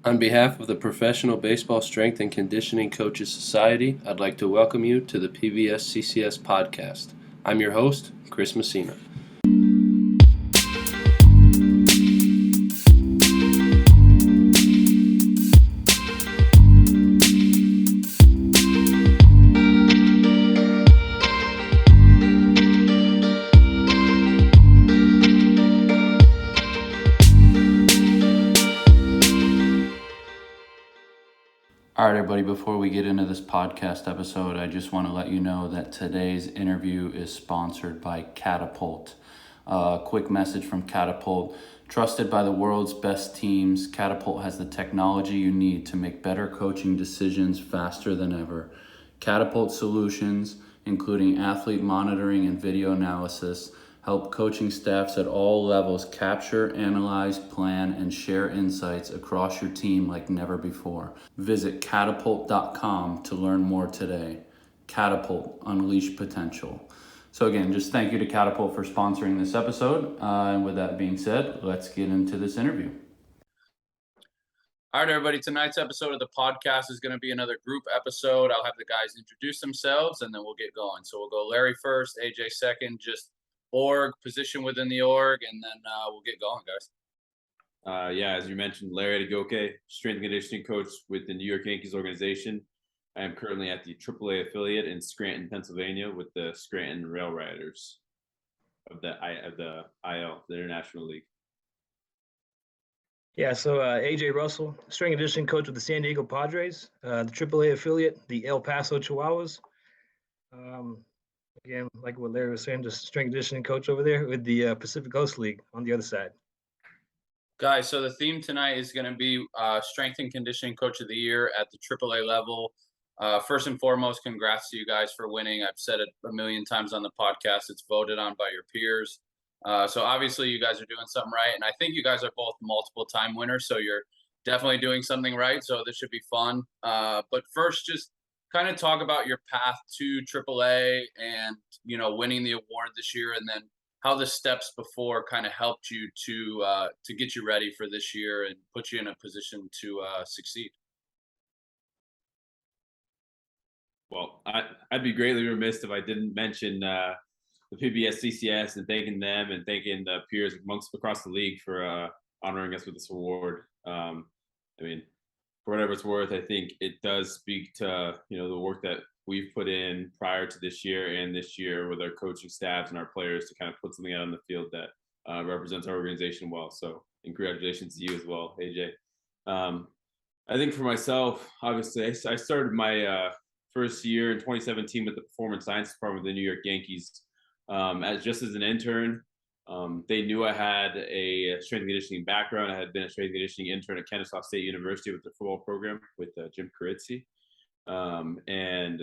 On behalf of the Professional Baseball Strength and Conditioning Coaches Society, I'd like to welcome you to the PBSCCS Podcast. I'm your host, Chris Messina. All right, everybody, before we get into this podcast episode, I just want to let you know that today's interview is sponsored by Catapult. Quick message from Catapult. Trusted by the world's best teams, Catapult has the technology you need to make better coaching decisions faster than ever. Catapult solutions, including athlete monitoring and video analysis, help coaching staffs at all levels capture, analyze, plan, and share insights across your team like never before. Visit catapult.com to learn more today. Catapult, unleash potential. So again, just thank you to Catapult for sponsoring this episode. And with that being said, let's get into this interview. All right, everybody, tonight's episode of the podcast is going to be another group episode. I'll have the guys introduce themselves, and then we'll get going. So we'll go Larry first, AJ second, just org, position within the org, and then we'll get going, guys. As you mentioned, Larry Adegoke, strength and conditioning coach with the New York Yankees organization. I am currently at the AAA affiliate in Scranton, Pennsylvania, with the Scranton Rail Riders of the IL, the International League. So AJ Russell, strength and conditioning coach with the San Diego Padres, the AAA affiliate, the El Paso Chihuahuas. Again, like what Larry was saying, just strength and conditioning coach over there with the Pacific Coast League on the other side. Guys, so the theme tonight is going to be Strength and Conditioning Coach of the Year at the AAA level. First and foremost, congrats to you guys for winning. I've said it a million times on the podcast. It's voted on by your peers. So obviously you guys are doing something right. And I think you guys are both multiple time winners. So you're definitely doing something right. So this should be fun. But first, just kind of talk about your path to AAA and, winning the award this year, and then how the steps before kind of helped you to get you ready for this year and put you in a position to succeed. Well, I'd be greatly remiss if I didn't mention the PBSCCS and thanking them and thanking the peers across the league for honoring us with this award. For whatever it's worth, I think it does speak to the work that we've put in prior to this year and this year with our coaching staffs and our players to kind of put something out on the field that represents our organization well. So, congratulations to you as well, AJ. I think for myself, obviously, I started my first year in 2017 with the Performance Science Department of the New York Yankees as an intern. They knew I had a strength and conditioning background. I had been a strength and conditioning intern at Kennesaw State University with the football program with Jim Carizzi. And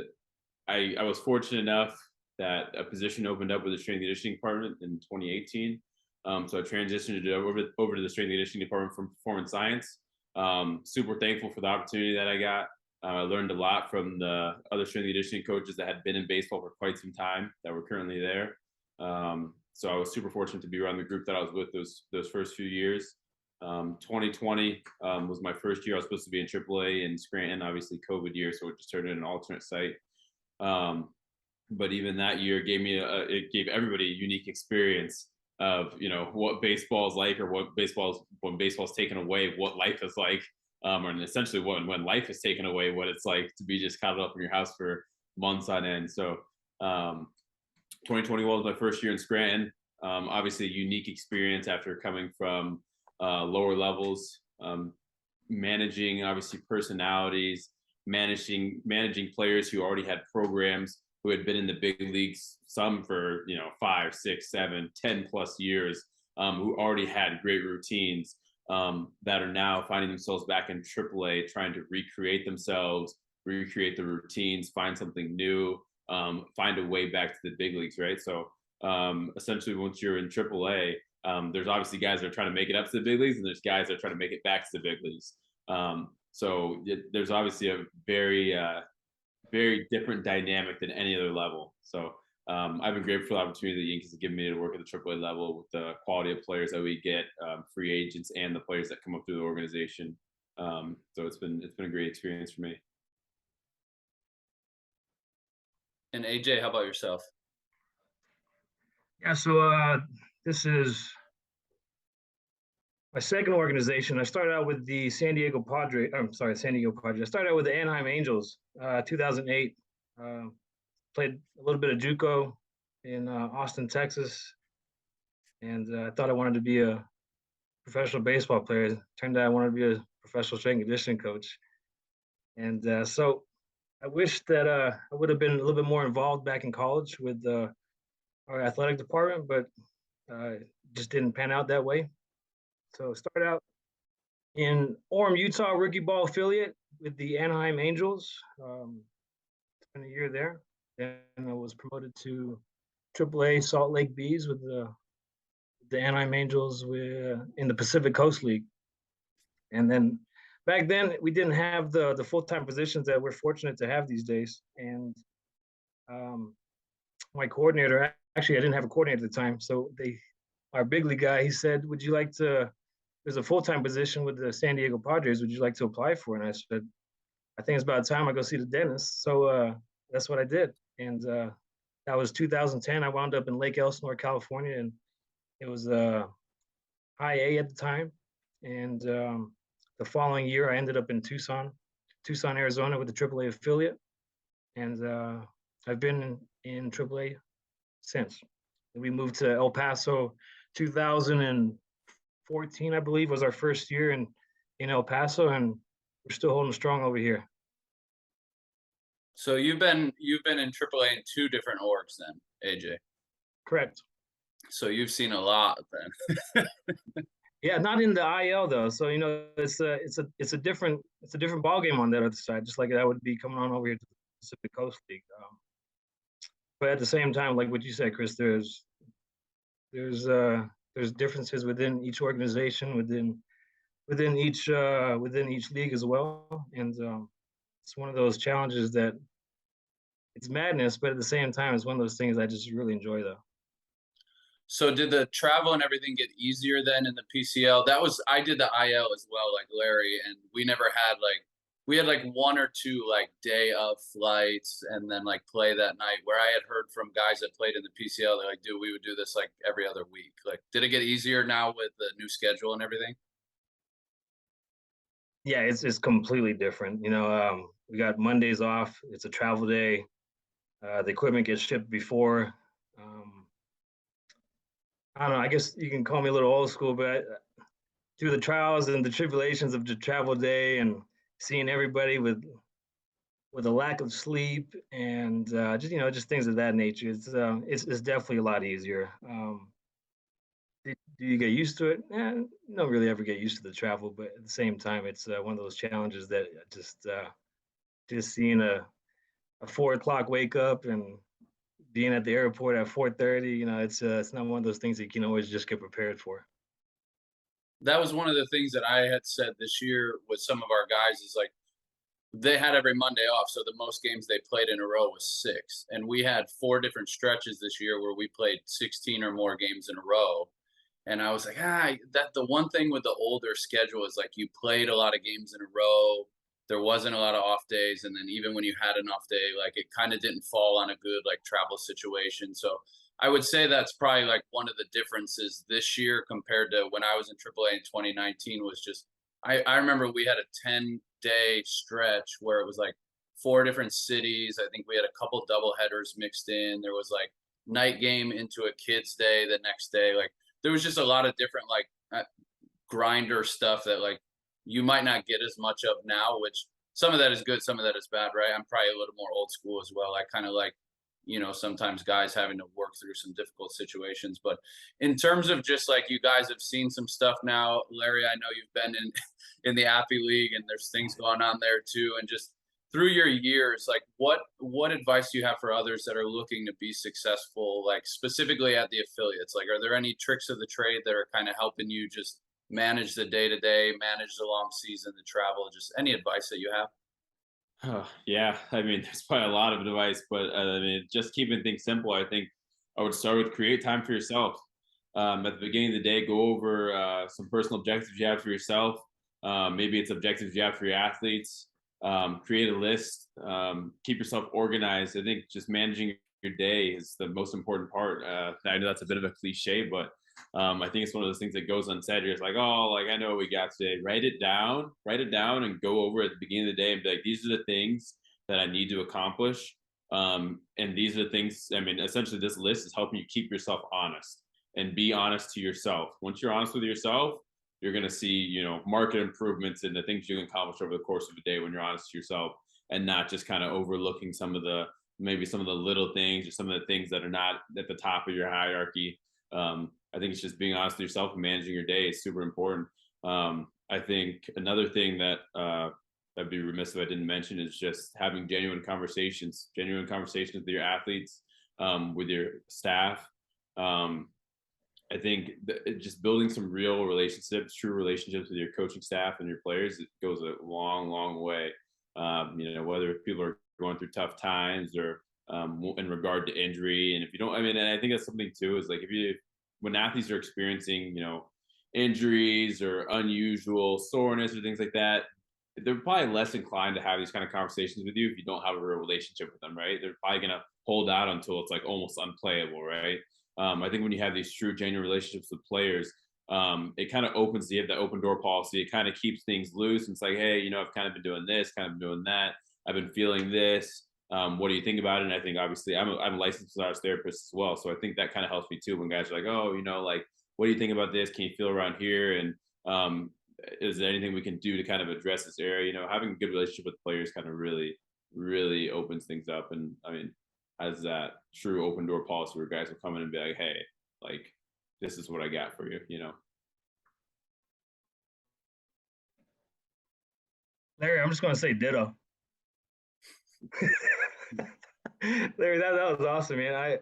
I was fortunate enough that a position opened up with the strength and conditioning department in 2018. So I transitioned over to the strength and conditioning department from performance science. Super thankful for the opportunity that I got. I learned a lot from the other strength and conditioning coaches that had been in baseball for quite some time that were currently there. So I was super fortunate to be around the group that I was with those first few years. 2020 was my first year. I was supposed to be in AAA in Scranton, obviously COVID year, so it just turned into an alternate site. But even that year it gave everybody a unique experience of what baseball is like, or when baseball's taken away, what life is like, and essentially when life is taken away, what it's like to be just coddled up in your house for months on end. So 2021 was my first year in Scranton. Obviously a unique experience after coming from lower levels, managing obviously personalities, managing players who already had programs, who had been in the big leagues, some for 5, 6, 7, 10 plus years, who already had great routines, that are now finding themselves back in AAA, trying to recreate themselves, recreate the routines, find something new, find a way back to the big leagues, right? So essentially, once you're in AAA, there's obviously guys that are trying to make it up to the big leagues, and there's guys that are trying to make it back to the big leagues. So there's obviously a very, very different dynamic than any other level. So I've been grateful for the opportunity that the Yankees have given me to work at the AAA level with the quality of players that we get, free agents, and the players that come up through the organization. So it's been a great experience for me. And AJ, how about yourself? Yeah, so this is my second organization. I started out with the San Diego Padres. I'm sorry, San Diego Padres. I started out with the Anaheim Angels, 2008. Played a little bit of JUCO in Austin, Texas, and I thought I wanted to be a professional baseball player. Turned out I wanted to be a professional strength and conditioning coach. And so I wish that I would have been a little bit more involved back in college with our athletic department, but it just didn't pan out that way. So started out in Orem, Utah, rookie ball affiliate with the Anaheim Angels. Spent a year there. Then I was promoted to AAA Salt Lake Bees with the Anaheim Angels in the Pacific Coast League. And then back then we didn't have the full-time positions that we're fortunate to have these days. And my coordinator, actually I didn't have a coordinator at the time, so our big league guy, he said, would you like to, there's a full-time position with the San Diego Padres, would you like to apply for it? And I said, I think it's about time I go see the dentist. So that's what I did. And that was 2010. I wound up in Lake Elsinore, California, and it was high A at the time. And the following year, I ended up in Tucson, Arizona with the AAA affiliate. And I've been in AAA since. We moved to El Paso 2014, I believe, was our first year in El Paso, and we're still holding strong over here. So you've been in AAA in two different orgs then, AJ. Correct. So you've seen a lot then. Yeah, not in the IL though. So it's a different ball game on that other side. Just like that would be coming on over here to the Pacific Coast League. But at the same time, like what you said, Chris, there's differences within each organization, within each league as well, and it's one of those challenges that it's madness, but at the same time, it's one of those things I just really enjoy though. So did the travel and everything get easier then in the PCL? I did the IL as well, like Larry, and we never had we had one or two day of flights and then play that night, where I had heard from guys that played in the PCL, they're like, dude, we would do this every other week. Did it get easier now with the new schedule and everything? Yeah, it's completely different. We got Mondays off. It's a travel day. The equipment gets shipped before. I don't know. I guess you can call me a little old school, but through the trials and the tribulations of the travel day and seeing everybody with a lack of sleep and just things of that nature, it's definitely a lot easier. Do you get used to it? You don't really ever get used to the travel, but at the same time, it's one of those challenges that just seeing a 4 o'clock wake up and being at the airport at 4:30, it's not one of those things that you can always just get prepared for. That was one of the things that I had said this year with some of our guys is they had every Monday off. So the most games they played in a row was 6. And we had 4 different stretches this year where we played 16 or more games in a row. And I was like, that the one thing with the older schedule is you played a lot of games in a row. There wasn't a lot of off days. And then even when you had an off day, it kind of didn't fall on a good travel situation. So I would say that's probably one of the differences this year compared to when I was in AAA in 2019 was just, I remember we had a 10-day stretch where it was 4 different cities. I think we had a couple double headers mixed in. There was night game into a kids day the next day. There was just a lot of different grinder stuff that you might not get as much of now, which some of that is good, some of that is bad, right? I'm probably a little more old school as well. I kind of sometimes guys having to work through some difficult situations. But in terms of just you guys have seen some stuff now, Larry, I know you've been in the Appy League and there's things going on there too. And just through your years, what advice do you have for others that are looking to be successful, specifically at the affiliates? Are there any tricks of the trade that are kind of helping you just manage the day-to-day, manage the long season, the travel, just any advice that you have? Oh, yeah, I mean, there's probably a lot of advice, but just keeping things simple, I think I would start with create time for yourself. At the beginning of the day, go over some personal objectives you have for yourself. Maybe it's objectives you have for your athletes. Create a list. Keep yourself organized. I think just managing your day is the most important part. I know that's a bit of a cliche, but I think it's one of those things that goes unsaid. You're just like, oh, like I know what we got today. Write it down, and go over at the beginning of the day and be like, these are the things that I need to accomplish. And these are the things, I mean, essentially this list is helping you keep yourself honest and be honest to yourself. Once you're honest with yourself, you're going to see, market improvements in the things you can accomplish over the course of a day when you're honest to yourself and not just kind of overlooking maybe some of the little things or some of the things that are not at the top of your hierarchy. I think it's just being honest with yourself and managing your day is super important. I think another thing that I'd be remiss if I didn't mention is just having genuine conversations with your athletes, with your staff. I think just building some real relationships, true relationships with your coaching staff and your players, it goes a long, long way. Whether people are going through tough times or in regard to injury. And if you don't, and I think that's something too, is like when athletes are experiencing, injuries or unusual soreness or things like that, they're probably less inclined to have these kind of conversations with you if you don't have a real relationship with them, right? They're probably going to hold out until it's like almost unplayable, right? I think when you have these true, genuine relationships with players, it kind of opens, you have that open door policy. It kind of keeps things loose. And it's like, hey, I've kind of been doing this, kind of been doing that. I've been feeling this. What do you think about it? And I think obviously I'm a licensed massage therapist as well. So I think that kind of helps me too when guys are like, oh, like, what do you think about this? Can you feel around here? And is there anything we can do to kind of address this area? Having a good relationship with players kind of really, really opens things up. And I mean, has that true open door policy where guys will come in and be like, hey, like, this is what I got for you, Larry, I'm just going to say ditto. Larry, that was awesome, man. I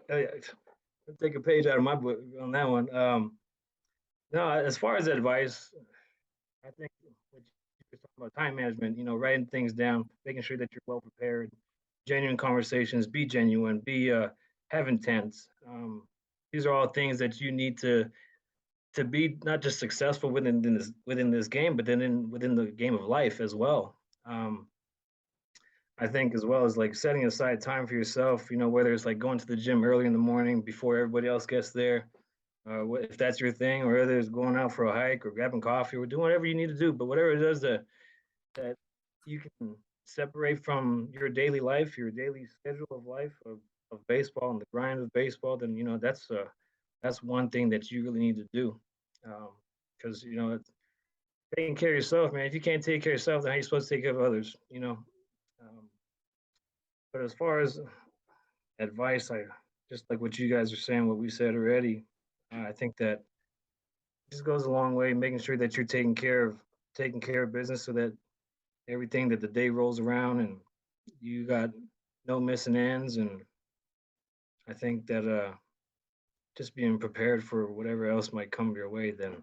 take a page out of my book on that one. No, as far as advice, I think what you're talking about time management, writing things down, making sure that you're well prepared, genuine conversations, be genuine, have intent. These are all things that you need to be not just successful within this game, but then within the game of life as well. I think as well as like setting aside time for yourself, whether it's like going to the gym early in the morning before everybody else gets there, if that's your thing, or whether it's going out for a hike or grabbing coffee or doing whatever you need to do, but whatever it is that you can separate from your daily life, your daily schedule of life of baseball and the grind of baseball, then that's one thing that you really need to do. Because taking care of yourself, man. If you can't take care of yourself, then how are you supposed to take care of others? But as far as advice, I just like what you guys are saying, what we said already. I think that just goes a long way, making sure that you're taking care of business, so that everything that the day rolls around and you got no missing ends. And I think that just being prepared for whatever else might come your way, then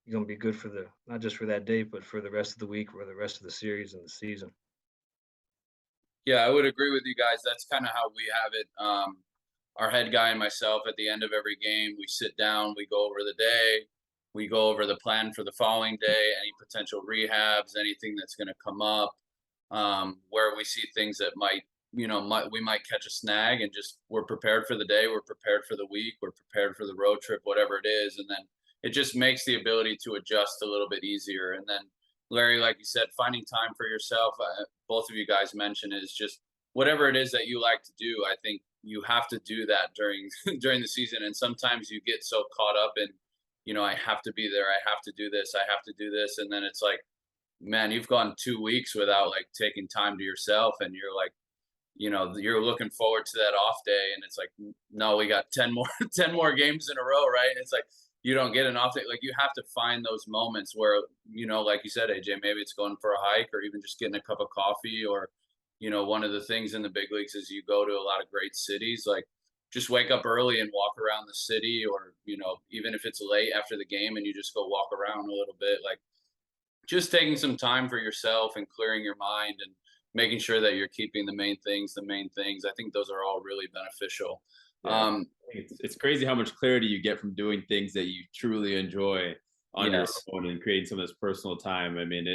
you're gonna be good for not just for that day, but for the rest of the week or the rest of the series and the season. Yeah, I would agree with you guys. That's kind of how we have it. Our head guy and myself, at the end of every game, we sit down, we go over the day, we go over the plan for the following day, any potential rehabs, anything that's going to come up, where we see things that we might catch a snag, and just we're prepared for the day, we're prepared for the week, we're prepared for the road trip, whatever it is. And then it just makes the ability to adjust a little bit easier. And then Larry, like you said, finding time for yourself, both of you guys mentioned, is just whatever it is that you like to do. I think you have to do that during the season. And sometimes you get so caught up in, I have to be there, I have to do this, I have to do this. And then it's like, man, you've gone 2 weeks without like taking time to yourself. And you're like, you're looking forward to that off day. And it's like, no, we got 10 more games in a row, right? And it's like, you don't get an off day. Like, you have to find those moments where, like you said, AJ, maybe it's going for a hike or even just getting a cup of coffee, or, one of the things in the big leagues is you go to a lot of great cities, like just wake up early and walk around the city, or, even if it's late after the game and you just go walk around a little bit, like just taking some time for yourself and clearing your mind and making sure that you're keeping the main things. I think those are all really beneficial. Yeah. It's crazy how much clarity you get from doing things that you truly enjoy. on your Yes. own and creating some of this personal time. I mean,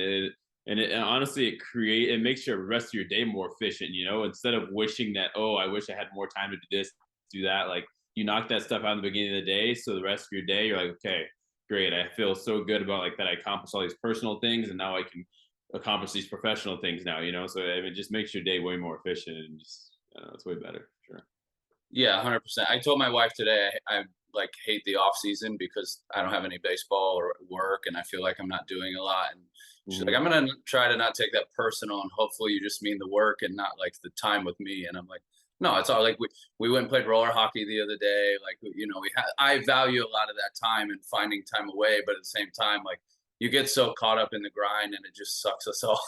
and honestly, it makes your rest of your day more efficient. Instead of wishing that, oh, I wish I had more time to do this, do that. Like, you knock that stuff out in the beginning of the day, so the rest of your day, you're like, okay, great. I feel so good about like that. I accomplished all these personal things, and now I can accomplish these professional things now. So I mean, it just makes your day way more efficient, and just I don't know, it's way better. Sure. Yeah, 100%. I told my wife today I like hate the off season because I don't have any baseball or work, and I feel like I'm not doing a lot. And she's like, Mhm. I'm gonna try to not take that personal, and hopefully you just mean the work and not like the time with me. And I'm like, no, it's all like we went and played roller hockey the other day. Like, I value a lot of that time and finding time away, but at the same time, like, you get so caught up in the grind and it just sucks us all.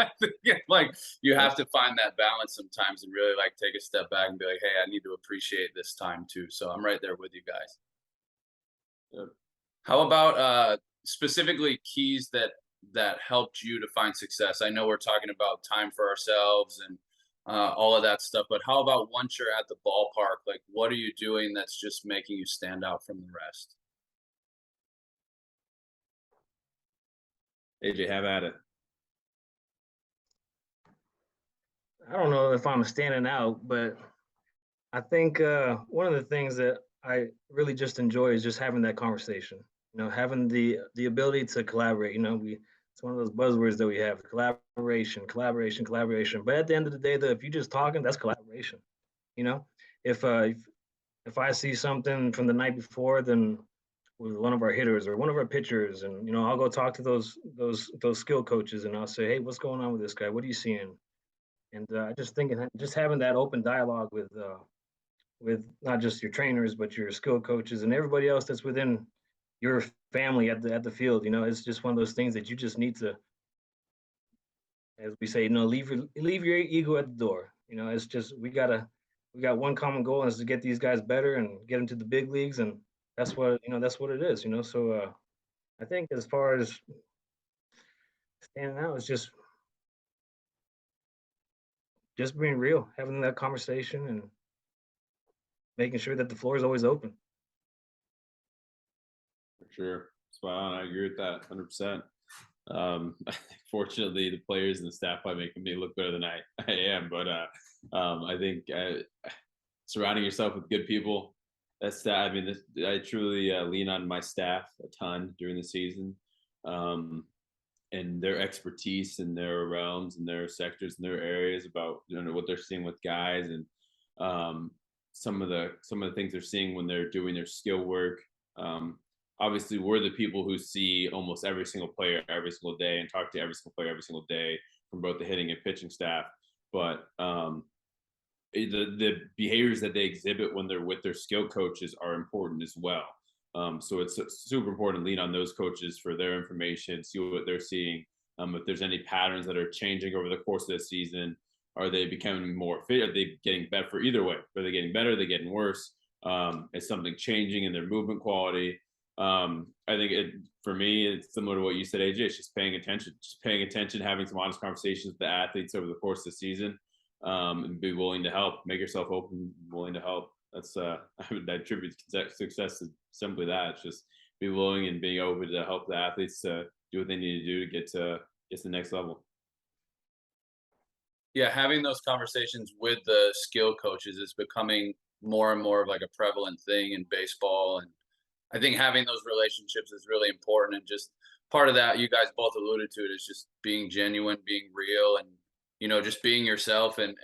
I think, like, you have to find that balance sometimes and really like take a step back and be like, hey, I need to appreciate this time too. So I'm right there with you guys. Yep. How about specifically keys that helped you to find success? I know we're talking about time for ourselves and all of that stuff, but how about once you're at the ballpark, like what are you doing that's just making you stand out from the rest? AJ, have at it. I don't know if I'm standing out, but I think one of the things that I really just enjoy is just having that conversation. Having the ability to collaborate. It's one of those buzzwords that we have: collaboration, collaboration, collaboration. But at the end of the day, though, if you're just talking, that's collaboration. You know, if if I see something from the night before, then with one of our hitters or one of our pitchers, and I'll go talk to those skill coaches, and I'll say, hey, what's going on with this guy? What are you seeing? And just thinking, just having that open dialogue with not just your trainers, but your skill coaches and everybody else that's within your family at the field. It's just one of those things that you just need to, as we say, leave your ego at the door. It's just we got one common goal, and is to get these guys better and get them to the big leagues, and that's what it is. So I think as far as standing out, it's just being real, having that conversation, and making sure that the floor is always open. For sure. Spot on. I agree with that 100%. Fortunately, the players and the staff are making me look better than I am. But I think surrounding yourself with good people, that's that. I mean, I truly lean on my staff a ton during the season. And their expertise in their realms and their sectors and their areas about what they're seeing with guys, and some of the things they're seeing when they're doing their skill work. Obviously, we're the people who see almost every single player every single day and talk to every single player every single day from both the hitting and pitching staff. But the behaviors that they exhibit when they're with their skill coaches are important as well. So it's super important to lean on those coaches for their information, see what they're seeing. If there's any patterns that are changing over the course of the season, are they becoming more fit? Are they getting better for either way? Are they getting better? Are they getting worse? Is something changing in their movement quality? I think for me, it's similar to what you said, AJ. It's just paying attention, having some honest conversations with the athletes over the course of the season, and be willing to help, make yourself open, willing to help. That's I would attribute success to simply that. It's just be willing and being open to help the athletes to do what they need to do to get to the next level. Yeah, having those conversations with the skill coaches is becoming more and more of like a prevalent thing in baseball. And I think having those relationships is really important. And just part of that, you guys both alluded to it, is just being genuine, being real, and just being yourself. And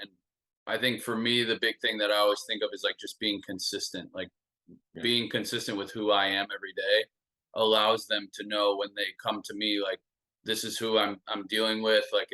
I think for me, the big thing that I always think of is like just being consistent. Like, being consistent with who I am every day allows them to know when they come to me, like, this is who I'm dealing with. Like,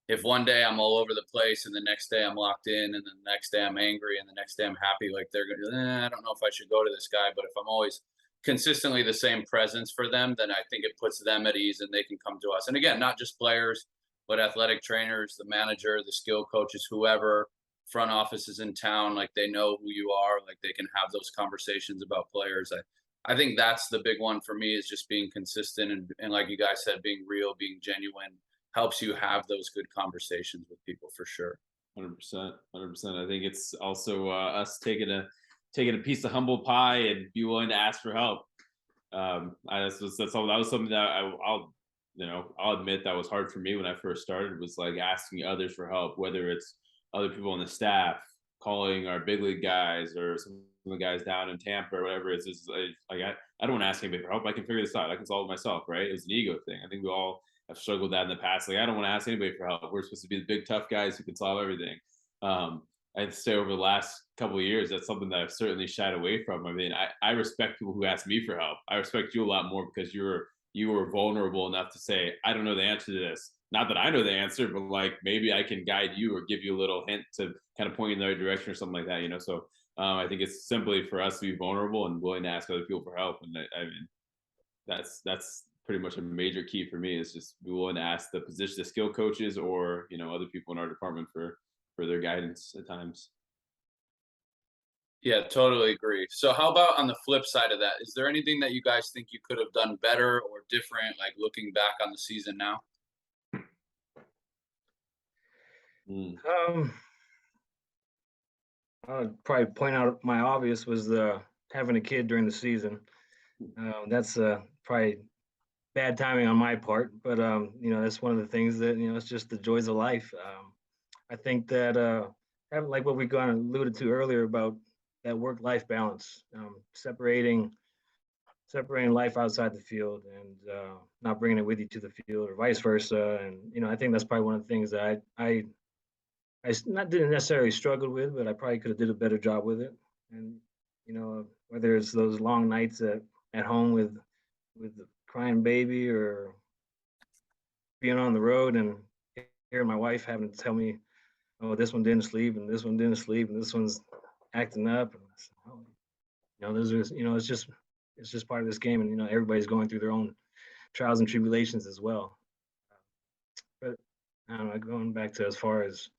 if one day I'm all over the place and the next day I'm locked in and the next day I'm angry and the next day I'm happy, like, they're gonna, I don't know if I should go to this guy. But if I'm always consistently the same presence for them, then I think it puts them at ease and they can come to us. And again, not just players, but athletic trainers, the manager, the skill coaches, whoever, front offices in town, like, they know who you are, like, they can have those conversations about players. I think that's the big one for me, is just being consistent, and like you guys said, being real, being genuine helps you have those good conversations with people for sure. 100%. 100%. I think it's also us taking a piece of humble pie and be willing to ask for help. That was something that I'll admit that was hard for me when I first started, was like asking others for help, whether it's other people on the staff, calling our big league guys, or some of the guys down in Tampa or whatever. I don't want to ask anybody for help. I can figure this out. I can solve it myself, right? It's an ego thing. I think we all have struggled with that in the past. Like, I don't want to ask anybody for help. We're supposed to be the big tough guys who can solve everything. I'd say over the last couple of years, that's something that I've certainly shied away from. I mean, I respect people who ask me for help. I respect you a lot more because you were vulnerable enough to say, I don't know the answer to this. Not that I know the answer, but like maybe I can guide you or give you a little hint to kind of point you in the right direction or something like that, you know? So I think it's simply for us to be vulnerable and willing to ask other people for help. And I mean, that's pretty much a major key for me, is just be willing to ask the skill coaches, or, you know, other people in our department for their guidance at times. Yeah, totally agree. So how about on the flip side of that? Is there anything that you guys think you could have done better or different, like looking back on the season now? Mm. I'd probably point out my obvious was having a kid during the season. That's probably bad timing on my part, but you know, that's one of the things that, you know, it's just the joys of life. I think that like what we kind of alluded to earlier about that work-life balance, separating life outside the field and not bringing it with you to the field, or vice versa. And you know, I think that's probably one of the things that didn't necessarily struggle with, but I probably could have did a better job with it. And you know, whether it's those long nights at home with the crying baby, or being on the road and hearing my wife having to tell me, oh, this one didn't sleep, and this one didn't sleep, and this one's acting up. And I said, oh, you know, those are, you know, it's just part of this game, and you know, everybody's going through their own trials and tribulations as well. But I don't know, going back to as far as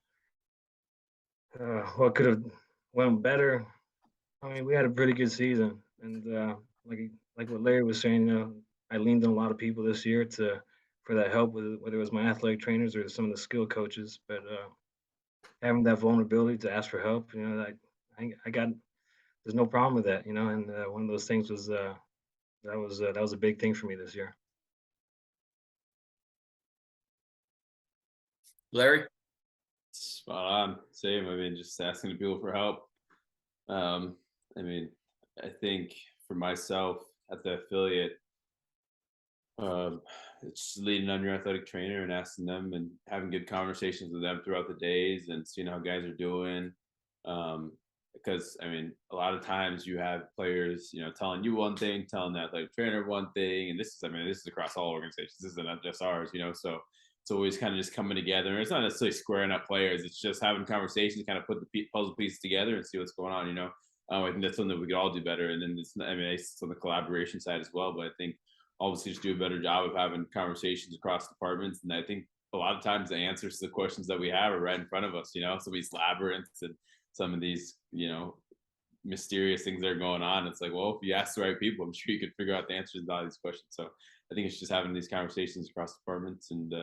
what could have went better. I mean, we had a pretty good season, and like what Larry was saying, you know, I leaned on a lot of people this year for that help, with whether it was my athletic trainers or some of the skill coaches. But having that vulnerability to ask for help, you know, I got, there's no problem with that, you know. And one of those things was that was a big thing for me this year. Larry? Spot on. Same. I mean, just asking people for help. I mean, I think for myself at the affiliate, it's leading on your athletic trainer and asking them and having good conversations with them throughout the days and seeing how guys are doing. Because I mean, a lot of times you have players, you know, telling you one thing, telling the athletic trainer one thing, and this is across all organizations. This isn't just ours, you know. So it's always kind of just coming together. And it's not necessarily squaring up players. It's just having conversations, kind of put the puzzle pieces together and see what's going on, you know. I think that's something that we could all do better. And then it's on the collaboration side as well. But I think obviously just do a better job of having conversations across departments. And I think a lot of times the answers to the questions that we have are right in front of us, you know. Some of these labyrinths and some of these, you know, mysterious things that are going on. It's like, well, if you ask the right people, I'm sure you could figure out the answers to all these questions. So I think it's just having these conversations across departments, and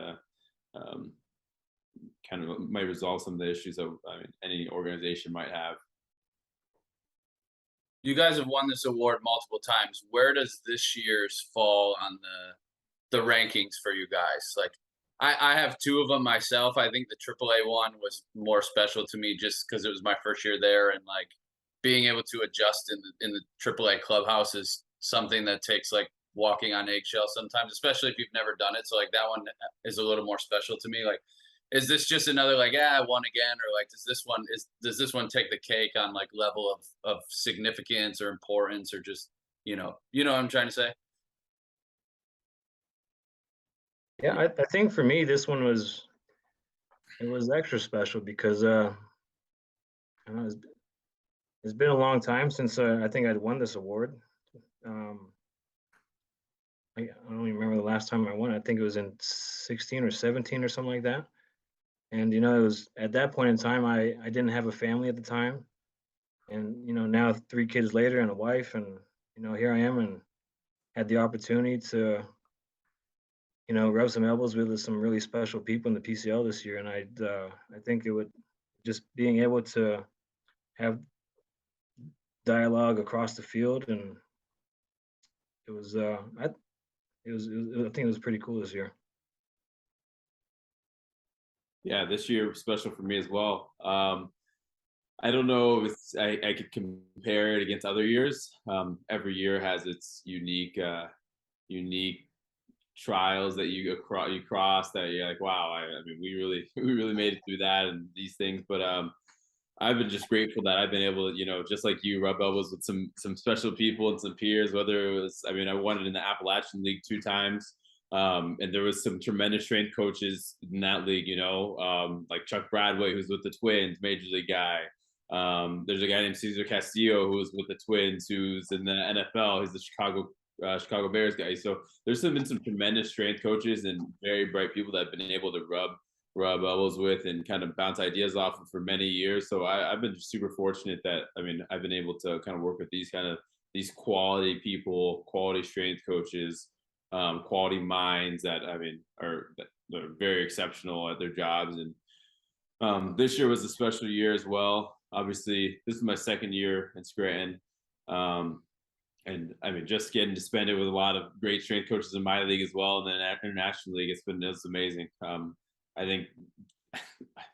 kind of might resolve some of the issues that any organization might have. You guys have won this award multiple times. Where does this year's fall on the rankings for you guys? Like, I have two of them myself. I think the AAA one was more special to me just because it was my first year there, and like being able to adjust in the AAA clubhouse is something that takes like walking on eggshells sometimes, especially if you've never done it. So like that one is a little more special to me. Like, is this just another like, I won again, or like does this one take the cake on like level of significance or importance, or just you know what I'm trying to say? Yeah, I think for me this one was extra special because I don't know, it's been a long time since I think I'd won this award. I don't even remember the last time I won. I think it was in 16 or 17 or something like that. And you know, it was at that point in time I didn't have a family at the time, and you know, now 3 kids later and a wife, and you know, here I am and had the opportunity to, you know, rub some elbows with some really special people in the PCL this year. And I think it would just being able to have dialogue across the field, and it was I think it was pretty cool this year. Yeah, this year was special for me as well. I don't know if I could compare it against other years. Every year has its unique trials that you cross that you're like, wow. I mean, we really we really made it through that and these things. But I've been just grateful that I've been able to, just like you, rub elbows with some special people and some peers. Whether it was, I mean, I won it in the Appalachian League 2 times, and there was some tremendous strength coaches in that league. Like Chuck Bradway, who's with the Twins, major league guy. There's a guy named Cesar Castillo who's with the Twins, who's in the NFL. He's the Chicago Bears guy. So there's been some tremendous strength coaches and very bright people that have been able to rub elbows with and kind of bounce ideas off of for many years. So I've been super fortunate that, I mean, I've been able to kind of work with these quality people, quality strength coaches, quality minds that, I mean, they're very exceptional at their jobs. And this year was a special year as well. Obviously, this is my second year in Scranton. And I mean, just getting to spend it with a lot of great strength coaches in my league as well, and then international league, it's amazing. I think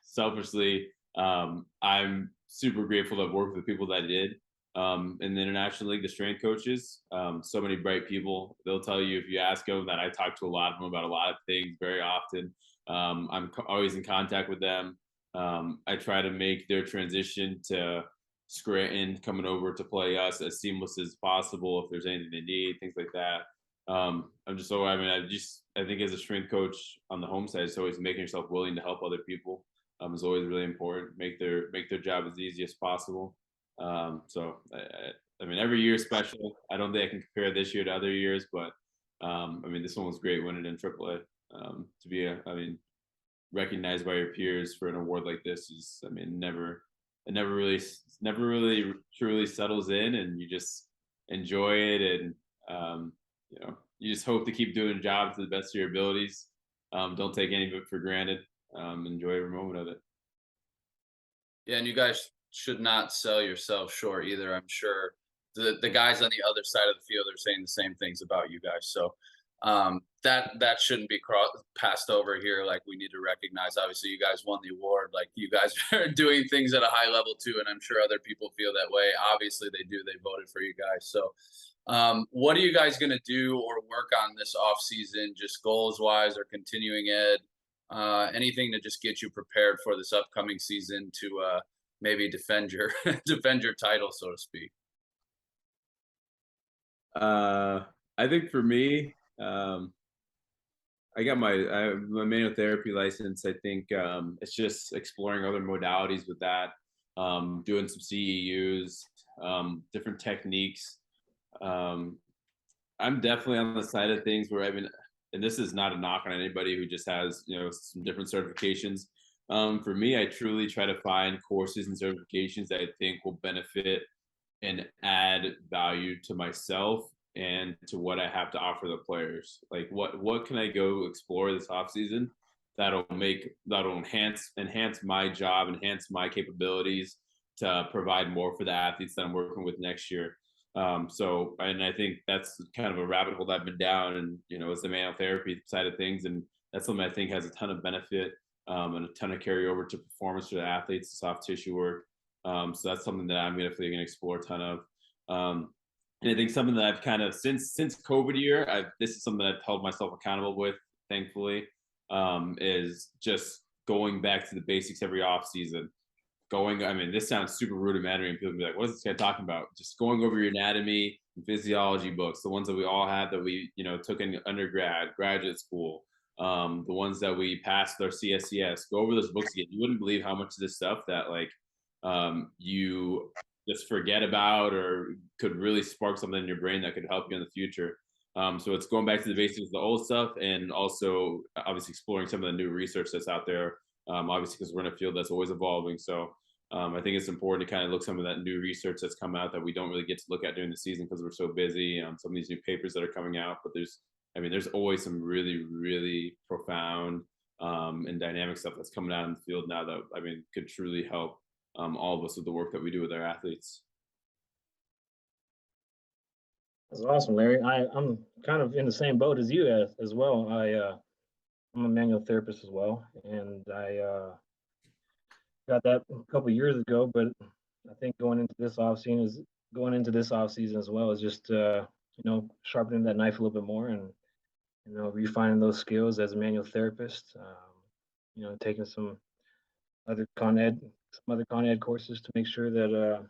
selfishly, I'm super grateful to have worked with the people that I did in the international league, the strength coaches. So many bright people. They'll tell you if you ask them that I talk to a lot of them about a lot of things very often. I'm always in contact with them. I try to make their transition to Scranton coming over to play us as seamless as possible. If there's anything they need, things like that. I'm just so, I mean, I think as a strength coach on the home side, it's always making yourself willing to help other people. Is always really important. Make their job as easy as possible. I mean, every year is special. I don't think I can compare this year to other years, but I mean, this one was great winning in AAA. To be, recognized by your peers for an award like this is, I mean, it never really truly settles in, and you just enjoy it. And you just hope to keep doing a job to the best of your abilities. Don't take any of it for granted. Enjoy every moment of it. Yeah, and you guys should not sell yourself short either. I'm sure the guys on the other side of the field are saying the same things about you guys. So that shouldn't be passed over here. Like, we need to recognize. Obviously, you guys won the award. Like, you guys are doing things at a high level too, and I'm sure other people feel that way. Obviously, they do. They voted for you guys. So, what are you guys going to do or work on this off season, just goals wise or continuing ed? Anything to just get you prepared for this upcoming season to maybe defend your defend your title, so to speak. I think for me, I got my manual therapy license. I think it's just exploring other modalities with that, doing some CEUs, different techniques. I'm definitely on the side of things where, I mean, and this is not a knock on anybody who just has, some different certifications. For me, I truly try to find courses and certifications that I think will benefit and add value to myself and to what I have to offer the players. Like, what can I go explore this off season that'll enhance my job, enhance my capabilities to provide more for the athletes that I'm working with next year. And I think that's kind of a rabbit hole that I've been down, and it's the manual therapy side of things, and that's something I think has a ton of benefit and a ton of carryover to performance for the athletes, the soft tissue work. So that's something that I'm definitely going to explore a ton of. And I think something that I've kind of since COVID year, this is something that I've held myself accountable with, thankfully, is just going back to the basics every off season. I mean, this sounds super rudimentary, and people will be like, what is this guy talking about? Just going over your anatomy and physiology books, the ones that we all have that we, took in undergrad, graduate school, the ones that we passed our CSCS. Go over those books again. You wouldn't believe how much of this stuff that you just forget about or could really spark something in your brain that could help you in the future. So it's going back to the basics of the old stuff, and also obviously exploring some of the new research that's out there. Obviously, because we're in a field that's always evolving. So I think it's important to kind of look some of that new research that's come out that we don't really get to look at during the season because we're so busy. Some of these new papers that are coming out, but there's always some really, really profound and dynamic stuff that's coming out in the field now that, could truly help all of us with the work that we do with our athletes. That's awesome, Larry. I'm kind of in the same boat as you as well. I'm a manual therapist as well, and I got that a couple years ago. But I think going into this off season as well is just sharpening that knife a little bit more and refining those skills as a manual therapist. Taking other con ed some other con ed courses to make sure that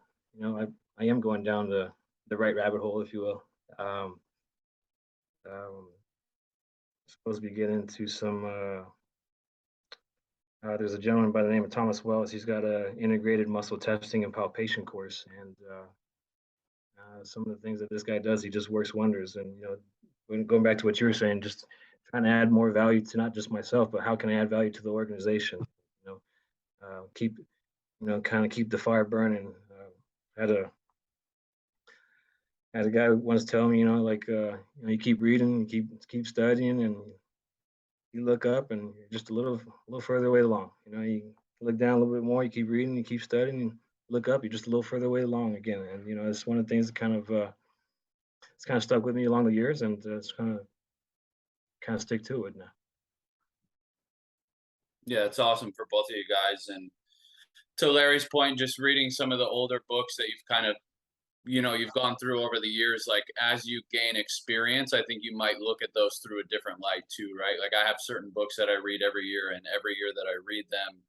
I am going down the right rabbit hole, if you will. Um, um, Supposed to be getting into some. There's a gentleman by the name of Thomas Wells. He's got a integrated muscle testing and palpation course, and some of the things that this guy does, he just works wonders. And going back to what you were saying, just trying to add more value to not just myself, but how can I add value to the organization? Keep kind of keep the fire burning. Had a had a guy once tell me, you keep reading, keep studying, and you look up and you're just a little further away along. You look down a little bit more, you keep reading, you keep studying, and look up, you're just a little further away along again. And it's one of the things that it's kind of stuck with me along the years, and it's kind of stick to it now. Yeah, it's awesome for both of you guys. And to Larry's point, just reading some of the older books that you've kind of you've gone through over the years, like as you gain experience, I think you might look at those through a different light too, right? Like I have certain books that I read every year, and every year that I read them,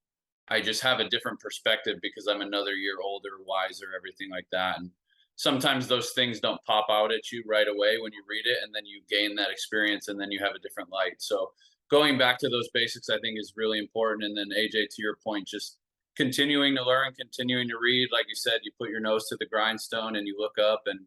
I just have a different perspective because I'm another year older, wiser, everything like that. And sometimes those things don't pop out at you right away when you read it, and then you gain that experience and then you have a different light. So going back to those basics, I think is really important. And then AJ, to your point, just continuing to learn, continuing to read. Like you said, you put your nose to the grindstone and you look up, and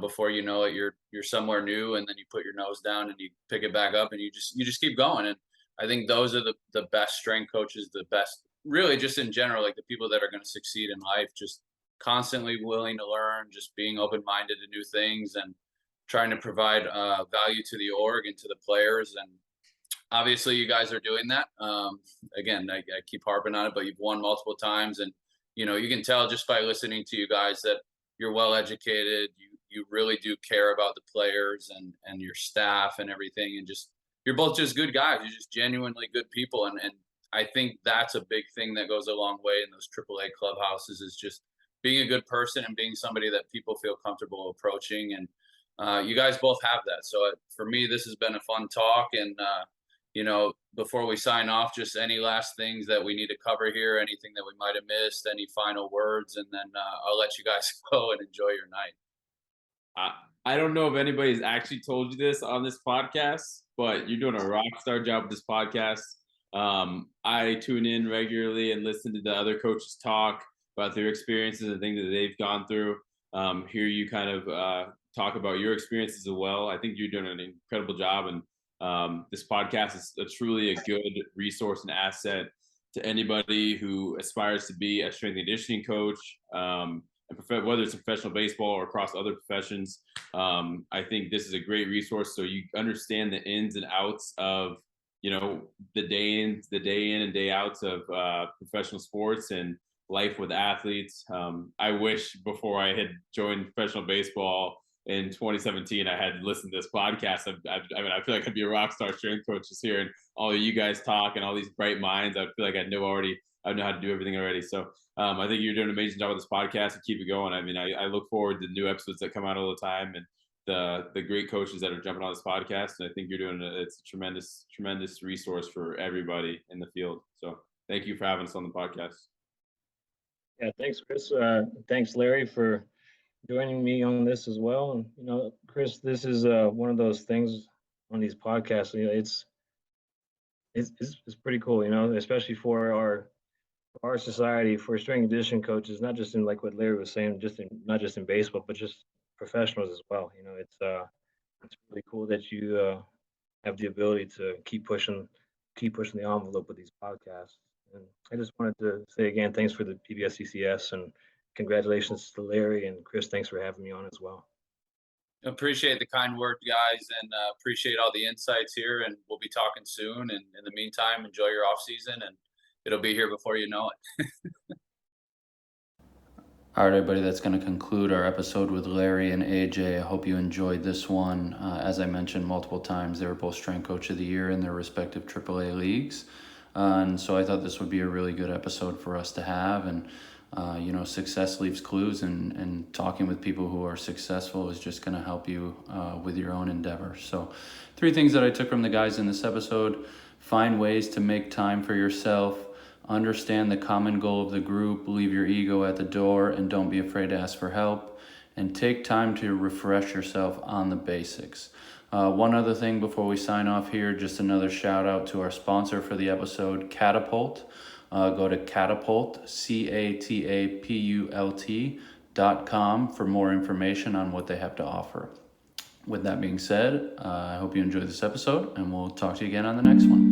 before you know it, you're somewhere new, and then you put your nose down and you pick it back up, and you just keep going. And I think those are the best strength coaches, the best, really, just in general, like the people that are going to succeed in life, just constantly willing to learn, just being open-minded to new things, and trying to provide value to the org and to the players. And obviously you guys are doing that. Again, I keep harping on it, but you've won multiple times, and you can tell just by listening to you guys that you're well educated. You really do care about the players and your staff and everything, and just you're both just good guys. You're just genuinely good people, and I think that's a big thing that goes a long way in those AAA clubhouses, is just being a good person and being somebody that people feel comfortable approaching. And you guys both have that. So for me, this has been a fun talk. And before we sign off, just any last things that we need to cover here, anything that we might have missed, any final words, and then I'll let you guys go and enjoy your night. I don't know if anybody's actually told you this on this podcast, but you're doing a rock star job with this podcast. I tune in regularly and listen to the other coaches talk about their experiences and things that they've gone through. Hear you kind of talk about your experiences as well. I think you're doing an incredible job, and this podcast is truly a good resource and asset to anybody who aspires to be a strength and conditioning coach, whether it's professional baseball or across other professions. I think this is a great resource, so you understand the ins and outs of the day in and day outs of professional sports and life with athletes. I wish before I had joined professional baseball in 2017, I had listened to this podcast. I feel like I'd be a rock star strength coach just hearing all of you guys talk and all these bright minds. I feel like I know how to do everything already. So I think you're doing an amazing job with this podcast, and keep it going. I mean, I look forward to new episodes that come out all the time, and the great coaches that are jumping on this podcast. And I think you're doing it's a tremendous resource for everybody in the field. So thank you for having us on the podcast. Yeah, thanks, Chris. Thanks, Larry, for joining me on this as well. And Chris, this is one of those things on these podcasts. It's pretty cool. Especially for our society, for strength and conditioning coaches, not just in, like what Larry was saying, not just in baseball, but just professionals as well. It's really cool that you have the ability to keep pushing the envelope with these podcasts. And I just wanted to say again, thanks for the PBSCCS, and congratulations to Larry and Chris. Thanks for having me on as well. Appreciate the kind word, guys, and appreciate all the insights here. And we'll be talking soon. And in the meantime, enjoy your off season, and it'll be here before you know it. All right, everybody, that's going to conclude our episode with Larry and AJ. I hope you enjoyed this one. As I mentioned multiple times, they were both Strength Coach of the Year in their respective AAA leagues. And so I thought this would be a really good episode for us to have. And, success leaves clues, and talking with people who are successful is just going to help you with your own endeavor. So 3 things that I took from the guys in this episode: find ways to make time for yourself, understand the common goal of the group, leave your ego at the door, and don't be afraid to ask for help, and take time to refresh yourself on the basics. One other thing before we sign off here, just another shout out to our sponsor for the episode, Catapult. Go to Catapult, CATAPULT.com for more information on what they have to offer. With that being said, I hope you enjoyed this episode, and we'll talk to you again on the next one.